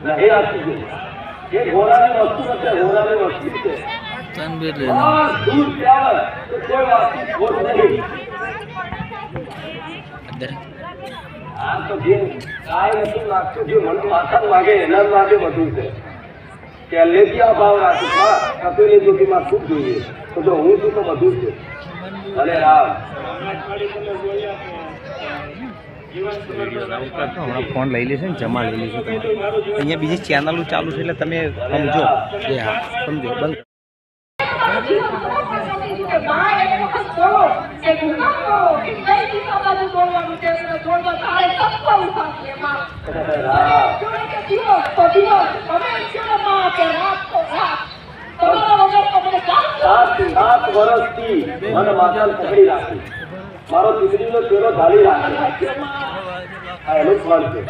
નહીં રાખી એ ઘોડાની વસ્તુ નથી, ઘોડાની વસ્તુ છે. દૂર આવે તો કોઈ વાતની ખોટ નહીં. આ તો જે કાંઈ નથી માગતું, જે મને માથા માગે એના માટે બધું છે. પહેલેથી આ ભાવ રાખું કપિલની જોગીમાં ખૂબ જોઈએ તો જો હું છું તો બધું છે. ભલે રામ. હમણાં ફોન લઈ લેશે ને જમા લઈ લેશે. અહીંયા બીજી ચેનલો ચાલુ છે એટલે તમે સમજો. હા સમજો. બંધ સાત વર્ષથી મને માથા પકડી રાખી, મારો દીકરીનો ચહેરો ઢાળી રાખે. આ એનું ફળ છે.